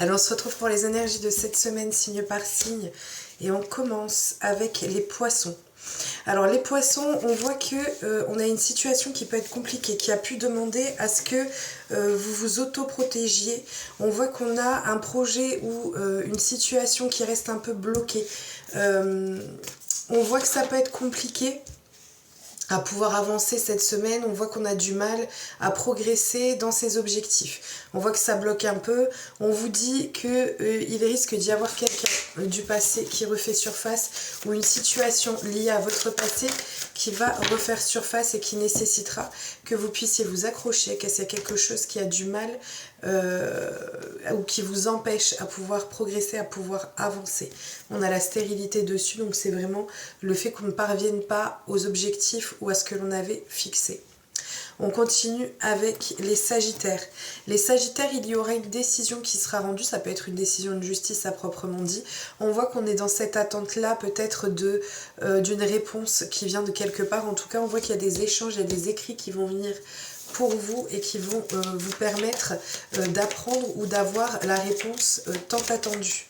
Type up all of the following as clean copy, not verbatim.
Alors on se retrouve pour les énergies de cette semaine, signe par signe, et on commence avec les poissons. Alors les poissons, on voit que on a une situation qui peut être compliquée, qui a pu demander à ce que vous vous autoprotégiez. On voit qu'on a un projet ou une situation qui reste un peu bloquée. On voit que ça peut être compliqué à pouvoir avancer cette semaine. On voit qu'on a du mal à progresser dans ses objectifs. On voit que ça bloque un peu. On vous dit qu'il risque d'y avoir quelqu'un du passé qui refait surface ou une situation liée à votre passé qui va refaire surface et qui nécessitera que vous puissiez vous accrocher, que c'est quelque chose qui a du mal ou qui vous empêche à pouvoir progresser, à pouvoir avancer. On a la stérilité dessus, donc c'est vraiment le fait qu'on ne parvienne pas aux objectifs ou à ce que l'on avait fixé. On continue avec les Sagittaires. Les Sagittaires, il y aura une décision qui sera rendue, ça peut être une décision de justice à proprement dit. On voit qu'on est dans cette attente-là, peut-être d'une réponse qui vient de quelque part. En tout cas, on voit qu'il y a des échanges, il y a des écrits qui vont venir pour vous et qui vont vous permettre d'apprendre ou d'avoir la réponse tant attendue.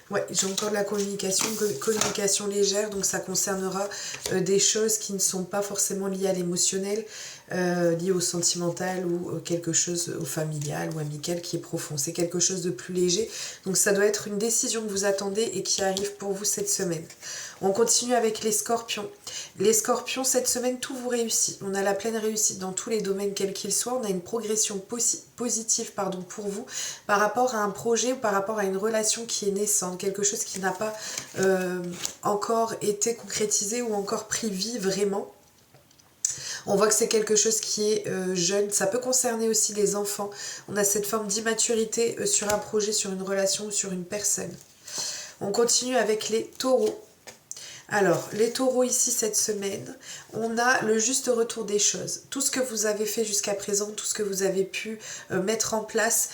Ouais, j'ai encore de la communication légère, donc ça concernera des choses qui ne sont pas forcément liées à l'émotionnel, liées au sentimental ou quelque chose au familial ou amical qui est profond. C'est quelque chose de plus léger, donc ça doit être une décision que vous attendez et qui arrive pour vous cette semaine. On continue avec les Scorpions. Les Scorpions, cette semaine, tout vous réussit. On a la pleine réussite dans tous les domaines, quels qu'ils soient. On a une progression positive pour vous par rapport à un projet ou par rapport à une relation qui est naissante, quelque chose qui n'a pas encore été concrétisé ou encore pris vie vraiment. On voit que c'est quelque chose qui est jeune. Ça peut concerner aussi les enfants. On a cette forme d'immaturité sur un projet, sur une relation ou sur une personne. On continue avec les Taureaux. Alors, les taureaux ici cette semaine, on a le juste retour des choses. Tout ce que vous avez fait jusqu'à présent, tout ce que vous avez pu mettre en place,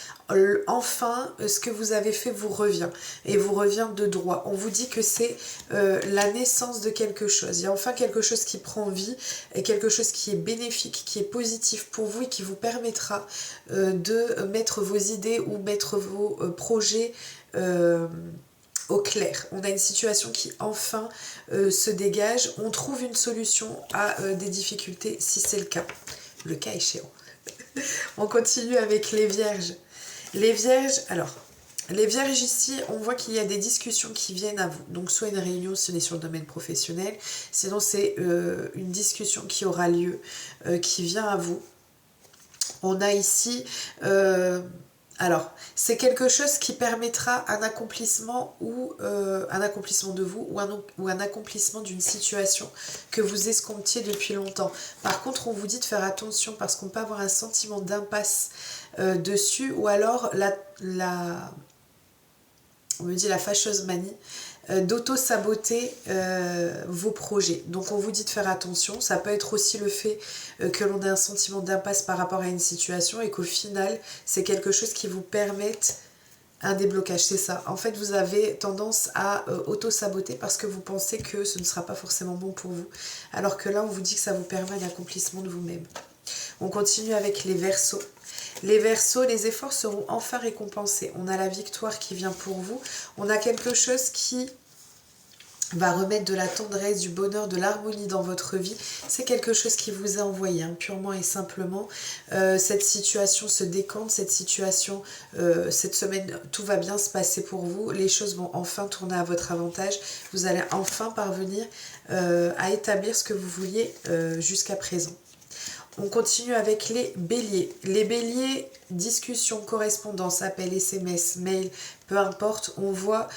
enfin, ce que vous avez fait vous revient. Et vous revient de droit. On vous dit que c'est la naissance de quelque chose. Il y a enfin quelque chose qui prend vie et quelque chose qui est bénéfique, qui est positif pour vous et qui vous permettra de mettre vos idées ou mettre vos projets au clair. On a une situation qui enfin se dégage. On trouve une solution à des difficultés si c'est le cas échéant. On continue avec les Vierges. Les Vierges, alors, les Vierges ici, on voit qu'il y a des discussions qui viennent à vous. Donc soit une réunion si on est sur le domaine professionnel, sinon c'est une discussion qui aura lieu, qui vient à vous. On a ici... alors, c'est quelque chose qui permettra un accomplissement ou un accomplissement de vous ou un accomplissement d'une situation que vous escomptiez depuis longtemps. Par contre, on vous dit de faire attention parce qu'on peut avoir un sentiment d'impasse dessus ou alors on me dit la fâcheuse manie d'auto-saboter vos projets. Donc on vous dit de faire attention. Ça peut être aussi le fait que l'on ait un sentiment d'impasse par rapport à une situation et qu'au final, c'est quelque chose qui vous permette un déblocage. C'est ça. En fait, vous avez tendance à auto-saboter parce que vous pensez que ce ne sera pas forcément bon pour vous. Alors que là, on vous dit que ça vous permet un accomplissement de vous-même. On continue avec les Verseaux. Les Verseaux, les efforts seront enfin récompensés. On a la victoire qui vient pour vous. On a quelque chose qui va remettre de la tendresse, du bonheur, de l'harmonie dans votre vie. C'est quelque chose qui vous est envoyé, hein, purement et simplement. Cette situation se décante, cette situation, cette semaine, tout va bien se passer pour vous. Les choses vont enfin tourner à votre avantage. Vous allez enfin parvenir à établir ce que vous vouliez jusqu'à présent. On continue avec les Béliers. Les Béliers, discussion, correspondance, appel, SMS, mail, peu importe, on voit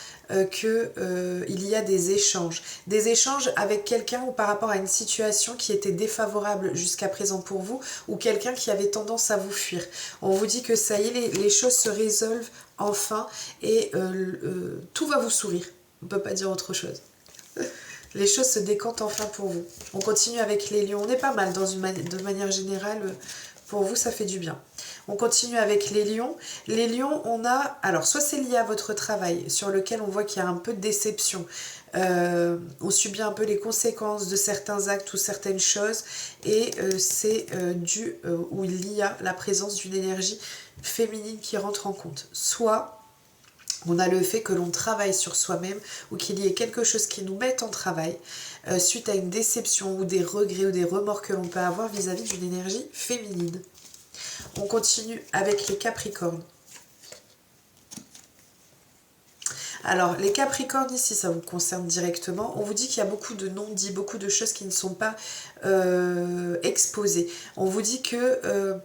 qu'il y a des échanges. Des échanges avec quelqu'un ou par rapport à une situation qui était défavorable jusqu'à présent pour vous ou quelqu'un qui avait tendance à vous fuir. On vous dit que ça y est, les choses se résolvent enfin et tout va vous sourire. On ne peut pas dire autre chose. Les choses se décantent enfin pour vous. On continue avec les lions. On est pas mal de manière générale. Pour vous, ça fait du bien. On continue avec les lions. Les lions, on a... Alors, soit c'est lié à votre travail, sur lequel on voit qu'il y a un peu de déception. On subit un peu les conséquences de certains actes ou certaines choses. Et c'est dû où il y a la présence d'une énergie féminine qui rentre en compte. Soit On a le fait que l'on travaille sur soi-même ou qu'il y ait quelque chose qui nous mette en travail suite à une déception ou des regrets ou des remords que l'on peut avoir vis-à-vis d'une énergie féminine. On continue avec les Capricornes. Alors, les Capricornes, ici, ça vous concerne directement. On vous dit qu'il y a beaucoup de non-dits, beaucoup de choses qui ne sont pas exposées. On vous dit que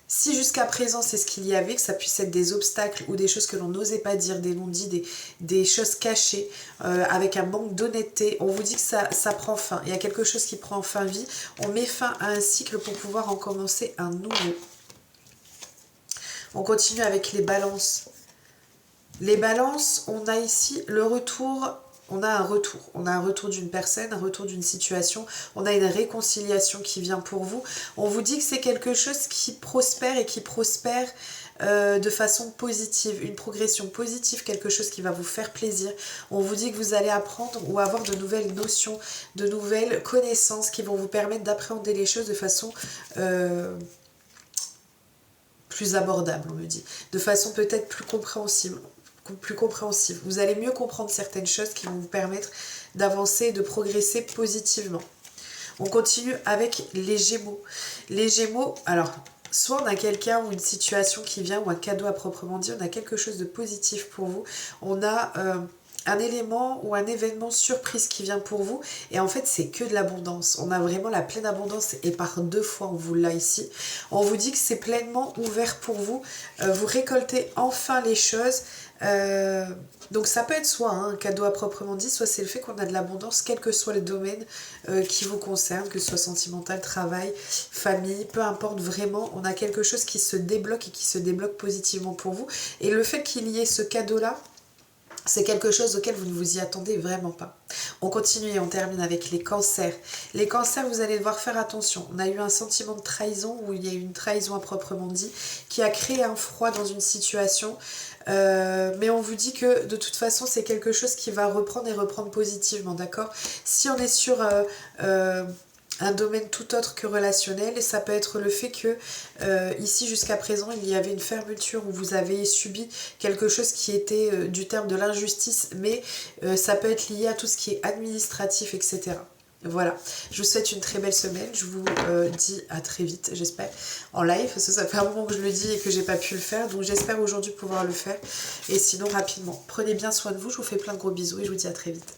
si jusqu'à présent c'est ce qu'il y avait, que ça puisse être des obstacles ou des choses que l'on n'osait pas dire, des non-dits, des choses cachées, avec un manque d'honnêteté, on vous dit que ça prend fin. Il y a quelque chose qui prend fin vie. On met fin à un cycle pour pouvoir en commencer un nouveau. On continue avec les balances. Les balances, on a ici le retour, on a un retour d'une personne, un retour d'une situation, on a une réconciliation qui vient pour vous. On vous dit que c'est quelque chose qui prospère et qui prospère de façon positive, une progression positive, quelque chose qui va vous faire plaisir. On vous dit que vous allez apprendre ou avoir de nouvelles notions, de nouvelles connaissances qui vont vous permettre d'appréhender les choses de façon plus abordable, on me dit, de façon peut-être plus compréhensible. Vous allez mieux comprendre certaines choses qui vont vous permettre d'avancer, de progresser positivement. On continue avec les Gémeaux. Les Gémeaux, alors, soit on a quelqu'un ou une situation qui vient, ou un cadeau à proprement dit, on a quelque chose de positif pour vous. On a un élément ou un événement surprise qui vient pour vous. Et en fait, c'est que de l'abondance. On a vraiment la pleine abondance et par 2 fois, on vous l'a ici. On vous dit que c'est pleinement ouvert pour vous. Vous récoltez enfin les choses. Donc ça peut être soit un cadeau à proprement dit, soit c'est le fait qu'on a de l'abondance, quel que soit le domaine qui vous concerne, que ce soit sentimental, travail, famille, peu importe, vraiment, on a quelque chose qui se débloque et qui se débloque positivement pour vous. Et le fait qu'il y ait ce cadeau-là, c'est quelque chose auquel vous ne vous y attendez vraiment pas. On continue et on termine avec les cancers. Les cancers, vous allez devoir faire attention. On a eu un sentiment de trahison, où il y a eu une trahison à proprement dit, qui a créé un froid dans une situation. Mais on vous dit que de toute façon, c'est quelque chose qui va reprendre et reprendre positivement, d'accord? Si on est sur un domaine tout autre que relationnel, et ça peut être le fait que ici jusqu'à présent il y avait une fermeture où vous avez subi quelque chose qui était du terme de l'injustice, mais ça peut être lié à tout ce qui est administratif, etc. Voilà, je vous souhaite une très belle semaine, je vous dis à très vite, j'espère, en live, parce que ça fait un moment que je le dis et que j'ai pas pu le faire, donc j'espère aujourd'hui pouvoir le faire, et sinon rapidement. Prenez bien soin de vous, je vous fais plein de gros bisous et je vous dis à très vite.